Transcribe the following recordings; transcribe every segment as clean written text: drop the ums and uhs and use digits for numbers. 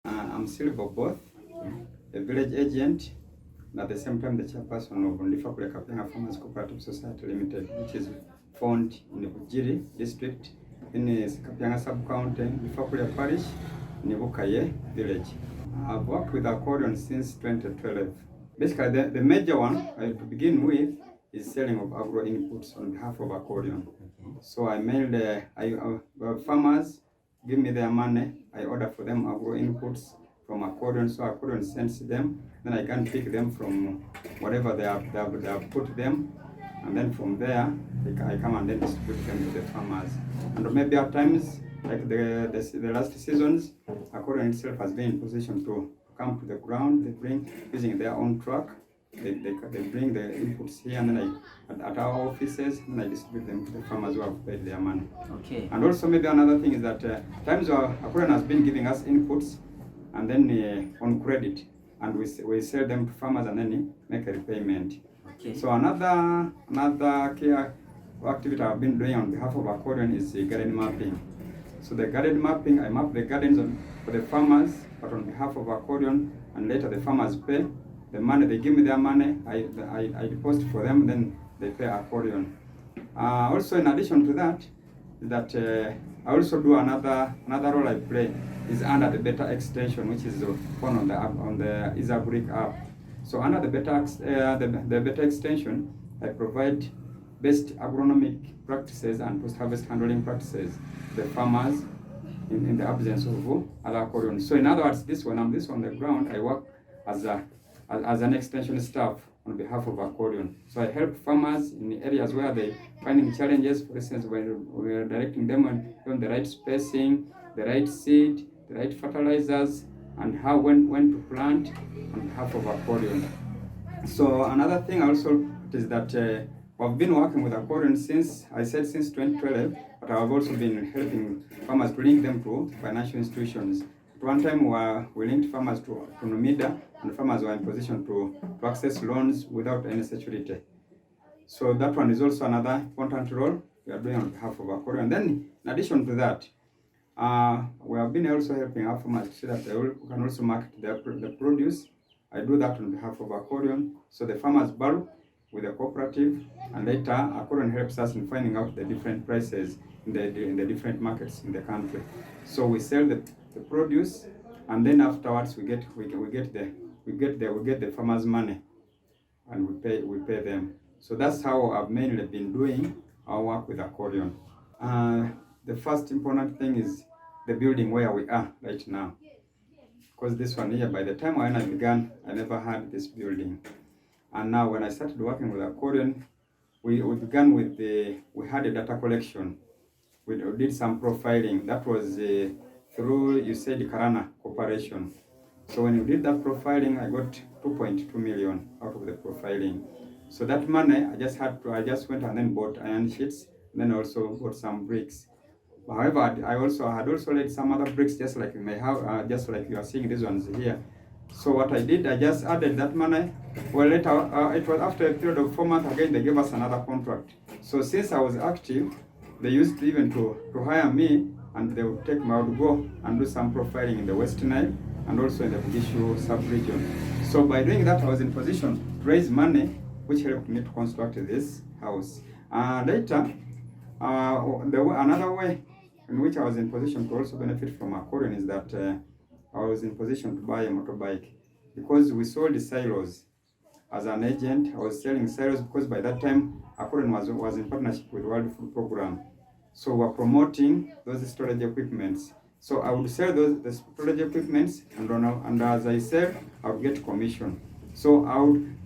I'm Silver Both, a village agent, and at the same time the chairperson of Ndifakule Kapenga Farmers Cooperative Society Limited, which is found in the Bujiri district, in Kapenga sub-county, Ndifakule parish, Nibukaye village. I've worked with Accordion since 2012. Basically, the major one to begin with is selling of agro inputs on behalf of Accordion. So I mainly, farmers give me their money, I order for them agro inputs from Accordion, so Accordion sends them, then I can pick them from whatever they have put them, and then from there, I come and then distribute them to the farmers. And maybe at times, like the last seasons, Accordion itself has been in position to come to the ground. They bring, using their own truck, they bring the inputs here, and then at our offices, and I distribute them to the farmers who have paid their money. Okay. And also maybe another thing is that times Accordion has been giving us inputs, and then on credit, and we sell them to farmers and then make a repayment. Okay. So another key activity I've been doing on behalf of Accordion is garden mapping. So the garden mapping, I map the gardens for the farmers, but on behalf of Accordion, and later the farmers pay the money. They give me their money, I deposit for them, then they pay Accordion. Also, in addition to that, I also do another role I play is under the Beta extension, which is one on the Isabrik app. So under the Beta extension, I provide best agronomic practices and post-harvest handling practices to the farmers in the absence of other Accordion. So in other words, when I'm on the ground, I work as an extension staff on behalf of Accordion. So I help farmers in areas where they're finding challenges. For instance, when we're directing them on the right spacing, the right seed, the right fertilizers, and when to plant on behalf of Accordion. So another thing also is that we've been working with Accordion since 2012, but I've also been helping farmers to link them to financial institutions. At one time, we linked farmers to Numida, and farmers were in position to access loans without any security. So that one is also another important role we are doing on behalf of Accordion. Then, in addition to that, we have been also helping our farmers so that they can also market the produce. I do that on behalf of Accordion. So the farmers borrow with the cooperative, and later Accordion helps us in finding out the different prices in the different markets in the country. So we sell the produce, and then afterwards we get the farmers' money, and we pay them. So that's how I've mainly been doing our work with Accordion. The first important thing is the building where we are right now, because this one here, by the time when I began, I never had this building. And now when I started working with Accordion, we began with we had a data collection. We did some profiling. That was through USAID Karana Corporation. So when we did that profiling, I got 2.2 million out of the profiling. So that money, I just went and then bought iron sheets, and then also bought some bricks. However, I had also laid some other bricks, just like in my house, just like you are seeing these ones here. So what I did, I just added that money. Well, later, it was after a period of 4 months, again, they gave us another contract. So since I was active, they used even to hire me, and they would take me, I would go and do some profiling in the West Nile and also in the Bugishu sub-region. So by doing that, I was in position to raise money, which helped me to construct this house. Later, another way in which I was in position to also benefit from Accordion is that I was in position to buy a motorbike, because we sold the silos. As an agent, I was selling silos because by that time Accordion was in partnership with World Food Program. So we're promoting those storage equipments. So I would sell the storage equipments, and as I sell, I would get commission. So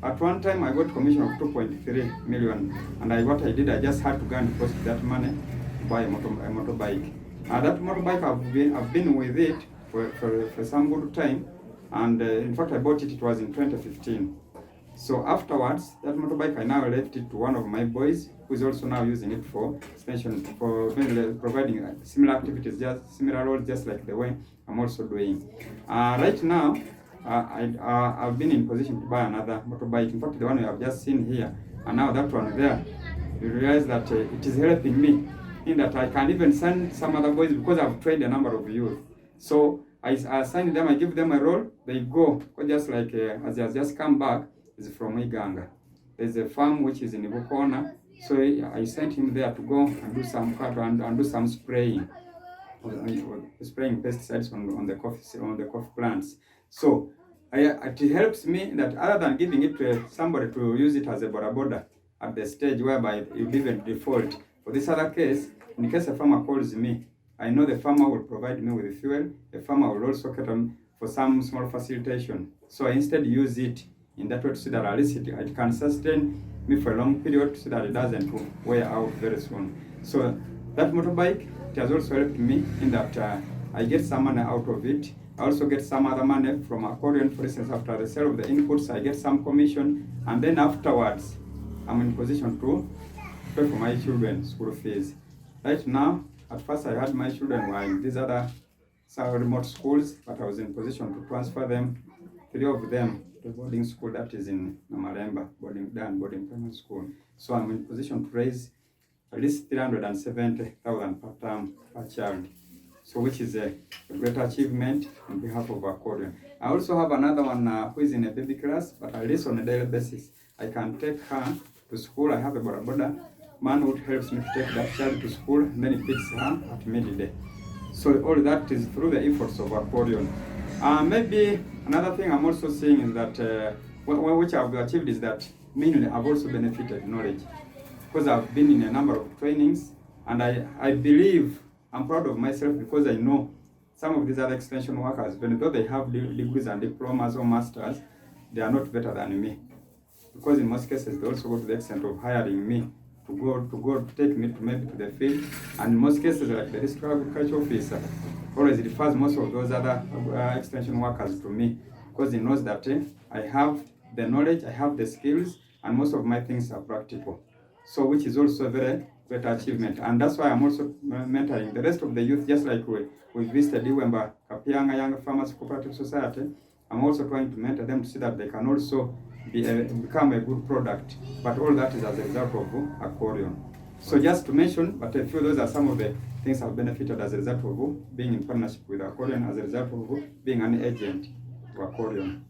at one time I got commission of 2.3 million, and what I did, I just had to go and deposit that money to buy a motorbike. That motorbike, I've been with it for some good time, and in fact I bought it. It was in 2015. So afterwards, that motorbike, I now left it to one of my boys, who is also now using it for extension, for providing similar activities, just similar roles, just like the way I'm also doing. Right now, I've been in position to buy another motorbike. In fact, the one you have just seen here, and now that one there, you realize that it is helping me in that I can even send some other boys, because I've trained a number of youth. So I assign them, I give them a role, they go. Just like as he has just come back, is from Iganga. There's a farm which is in Ibukona, so I sent him there to go and do some and do some spraying, spraying pesticides on the coffee plants. So it helps me that other than giving it to somebody to use it as a boda at the stage whereby you even default. For this other case, in case a farmer calls me, I know the farmer will provide me with fuel. The farmer will also get on for some small facilitation. So I instead use it in that way to see that at least it can sustain me for a long period so that it doesn't wear out very soon. So that motorbike, it has also helped me in that I get some money out of it. I also get some other money from Accordion. For instance, after the sale of the inputs, I get some commission, and then afterwards, I'm in position to pay for my children's school fees. Right now, at first I had my children were in these other remote schools, but I was in position to transfer them, 3 of them, to boarding school that is in Namaremba, boarding primary school. So I'm in position to raise at least 370,000 per term per child. So which is a great achievement on behalf of Accordion. I also have another one who is in a baby class, but at least on a daily basis, I can take her to school. I have a boda man who helps me to take that child to school, and then he picks her at midday. So all that is through the efforts of Accordion. Maybe another thing I'm also seeing is that which I've achieved is that mainly I've also benefited knowledge, because I've been in a number of trainings, and I believe I'm proud of myself because I know some of these other extension workers, even though they have degrees and diplomas or masters, they are not better than me. Because in most cases, they also go to the extent of hiring me to take me to maybe to the field. And in most cases, like the district agriculture officer always refers most of those other extension workers to me, because he knows that I have the knowledge, I have the skills, and most of my things are practical. So which is also a very great achievement. And that's why I'm also mentoring the rest of the youth, just like we visited Iwemba Kapianga Young Farmers Cooperative Society. I'm also trying to mentor them to see that they can also become a good product. But all that is as a result of Accordion. So just to mention, but I feel those are some of the things I've benefited as a result of being in partnership with Accordion, as a result of being an agent to Accordion.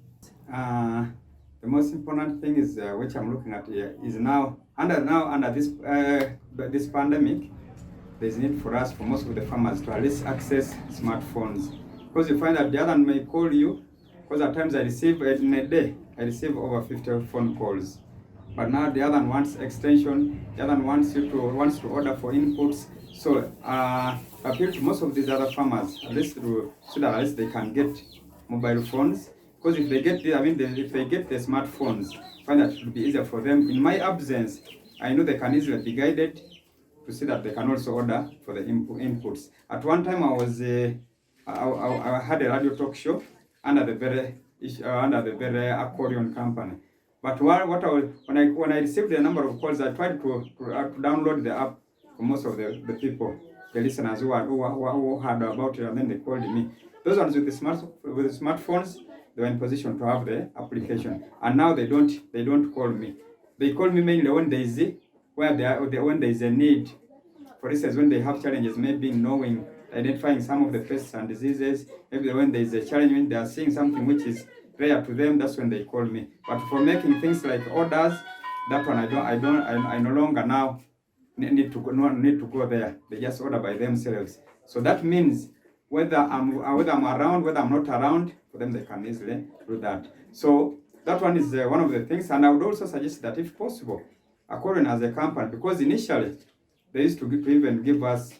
The most important thing is which I'm looking at here is now under this pandemic, there's need for us, for most of the farmers, to at least access smartphones, because you find that the other may call you, because at times I receive in a day over 50 phone calls, but now the other one wants extension, the other one wants to order for inputs. So appeal to most of these other farmers at least so that at least they can get mobile phones. Because if they get if they get the smartphones, find that it will be easier for them. In my absence, I know they can easily be guided to see that they can also order for the inputs. At one time, I had a radio talk show under the very Accordion company. But when I received a number of calls, I tried to download the app for most of the people, the listeners who heard about it, and then they called me. Those ones with the smartphones, they were in position to have the application, and now they don't call me. They call me mainly when there is a need. For instance, when they have challenges, maybe knowing, identifying some of the pests and diseases. Maybe when there is a challenge, when they are seeing something which is rare to them, that's when they call me. But for making things like orders, that one I no longer now need to go there. They just order by themselves. So that means whether I'm around, whether I'm not around, for them they can easily do that. So that one is one of the things. And I would also suggest that if possible, Accordion as a company, because initially they used to even give us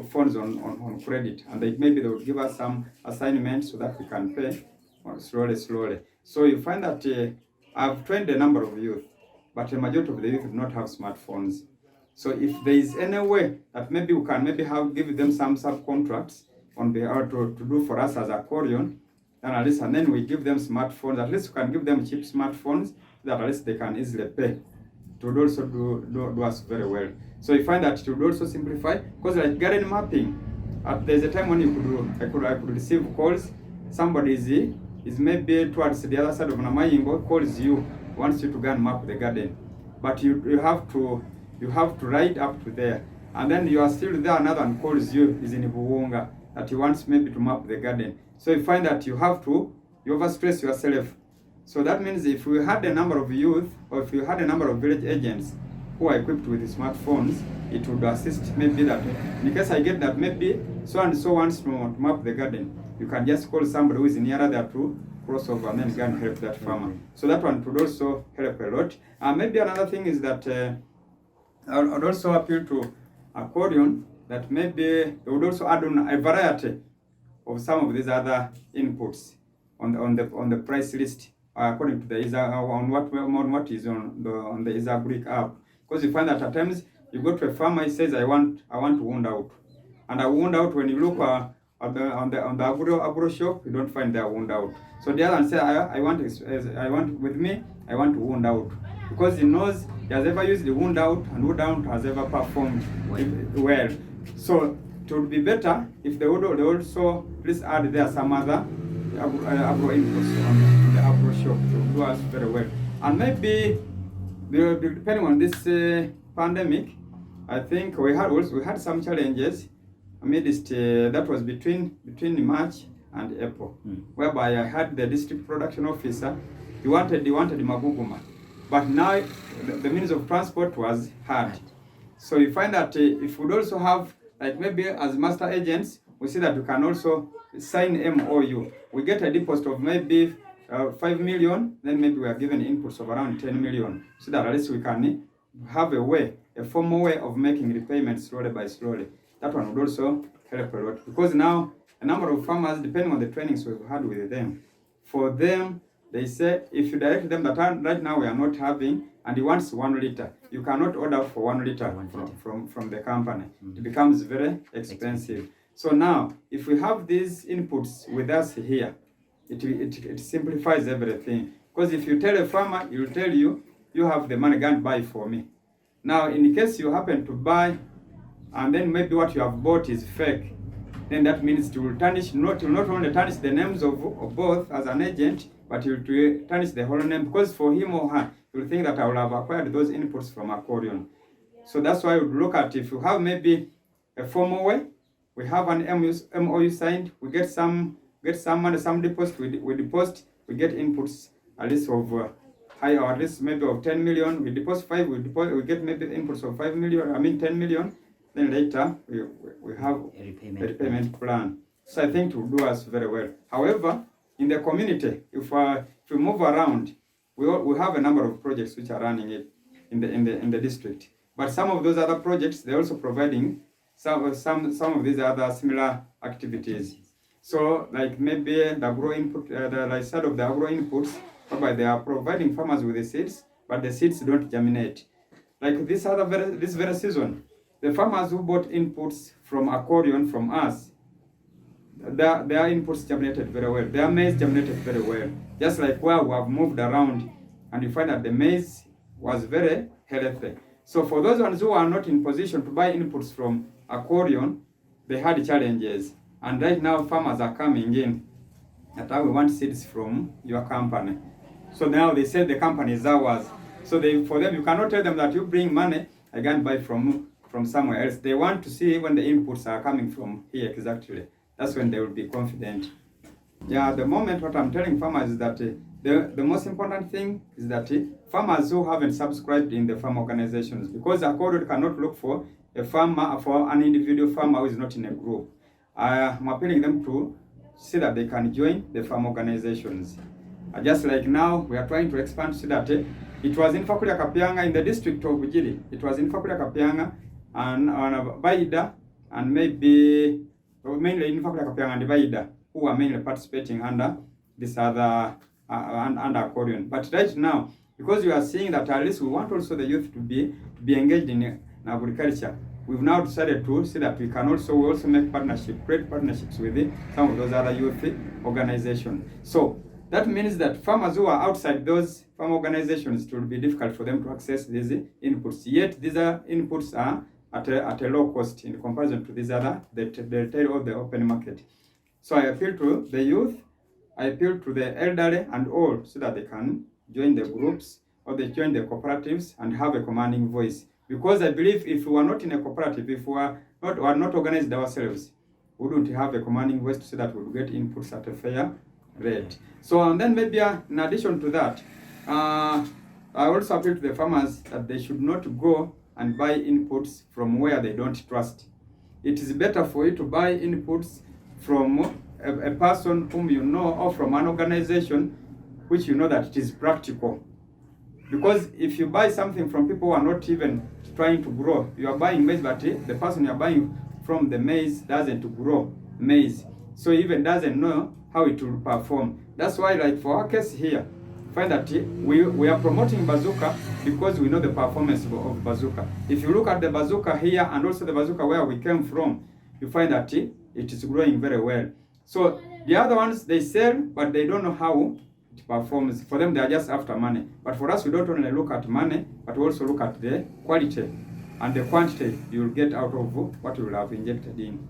funds on credit, and maybe they would give us some assignments so that we can pay slowly. So you find that I've trained a number of youth, but the majority of the youth do not have smartphones. So if there is any way that maybe we can give them some subcontracts on behalf to do for us as Accordion, and then we give them smartphones. At least we can give them cheap smartphones that at least they can easily pay. It would also do us very well. So you find that it would also simplify, because like garden mapping, there's a time when I could receive calls. Somebody is maybe towards the other side of Namayingo, calls you, wants you to go and map the garden, but you have to ride up to there, and then you are still there. Another one calls you, is in Buwunga. that he wants maybe to map the garden. So you find that you overstress yourself. So that means if we had a number of youth, or if you had a number of village agents who are equipped with smartphones, it would assist maybe that in case I get that maybe so and so wants to map the garden, you can just call somebody who is nearer there to cross over and then go and help that farmer. So that one would also help a lot. Maybe another thing is that I would also appeal to Accordion that maybe they would also add on a variety of some of these other inputs on the price list according to the on what is on the Isagric app, because you find that at times you go to a farmer, he says I want to wound out, and I wound out. When you look on the agro shop, you don't find their wound out. So the other one say I want to wound out, because he knows he has ever used the wound out, and wound out has ever performed well. So it would be better if they would also please add there some other agro inputs on the agro shop to do us very well. And maybe depending on this pandemic, I think we had some challenges amidst that was between March and April, whereby I had the district production officer. He wanted Maguguma, but now the means of transport was hard. So you find that if we also have, like maybe as master agents, we see that we can also sign MOU. We get a deposit of maybe 5 million, then maybe we are given inputs of around 10 million, so that at least we can have a formal way of making repayments slowly by slowly. That one would also help a lot, because now a number of farmers, depending on the trainings we've had with them, for them, they say if you direct them that right now we are not having, and he wants 1 liter, you cannot order for 1 liter from the company. It becomes very expensive. So now, if we have these inputs with us here, it simplifies everything. Because if you tell a farmer, he will tell you, you have the money, go and buy for me. Now, in case you happen to buy, and then maybe what you have bought is fake, then that means it will tarnish, not only tarnish the names of both as an agent, but it will tarnish the whole name, because for him or her, he will think that I will have acquired those inputs from Accordion. So that's why we would look at, if you have maybe a formal way, we have an MOU signed, we get some money, some deposit, we deposit, we get inputs at least of high, or at least maybe of 10 million, we deposit 5, we get maybe inputs of 5 million, 10 million, then later we have a repayment plan. So I think it will do us very well. However, in the community, if we move around, we have a number of projects which are running it in the district. But some of those other projects, they're also providing some of these other similar activities. So like maybe the agro input, the side of the agro inputs, whereby they are providing farmers with the seeds, but the seeds don't germinate. Like this very season, the farmers who bought inputs from Accordion from us, their inputs germinated very well. Their maize germinated very well. Just like where we have moved around, and you find that the maize was very healthy. So for those ones who are not in position to buy inputs from Accordion, they had challenges. And right now farmers are coming in that we want seeds from your company. So now they say the company is ours. So for them, you cannot tell them that you bring money, I can't buy from somewhere else. They want to see when the inputs are coming from here exactly. That's when they will be confident. Yeah, at the moment what I'm telling farmers is that the most important thing is that farmers who haven't subscribed in the farm organizations, because Accordion cannot look for a farmer, for an individual farmer who is not in a group. I'm appealing them to see that they can join the farm organizations. Just like now, we are trying to expand so that it was in Fakulia Kapianga in the district of Bujiri. It was in Fakulia Kapianga and Baida, and maybe mainly in Fakulia Kapianga and Baida, who are mainly participating under this other under Accordion. But right now, because we are seeing that at least we want also the youth to be engaged in agriculture, we've now decided to see that we also make create partnerships with some of those other youth organizations. So that means that farmers who are outside those farm organizations, it will be difficult for them to access these inputs. Yet these inputs are at a low cost in comparison to these other, the tail of the open market. So I appeal to the youth, I appeal to the elderly and all, so that they can join the groups or they join the cooperatives and have a commanding voice. Because I believe if we are not in a cooperative, if we are not organized ourselves, wouldn't have a commanding voice to say that we'll get inputs at a fair rate. So, and then maybe in addition to that, I also appeal to the farmers that they should not go and buy inputs from where they don't trust. It is better for you to buy inputs from a person whom you know, or from an organization which you know that it is practical. Because if you buy something from people who are not even trying to grow, you are buying maize, but the person you are buying from the maize doesn't grow maize, so even doesn't know how it will perform. That's why, like for our case here, find that we are promoting Bazooka because we know the performance of Bazooka. If you look at the Bazooka here and also the Bazooka where we came from, you find that it is growing very well. So the other ones, they sell, but they don't know how it performs. For them, they are just after money. But for us, we don't only look at money, but we also look at the quality and the quantity you will get out of what you will have injected in.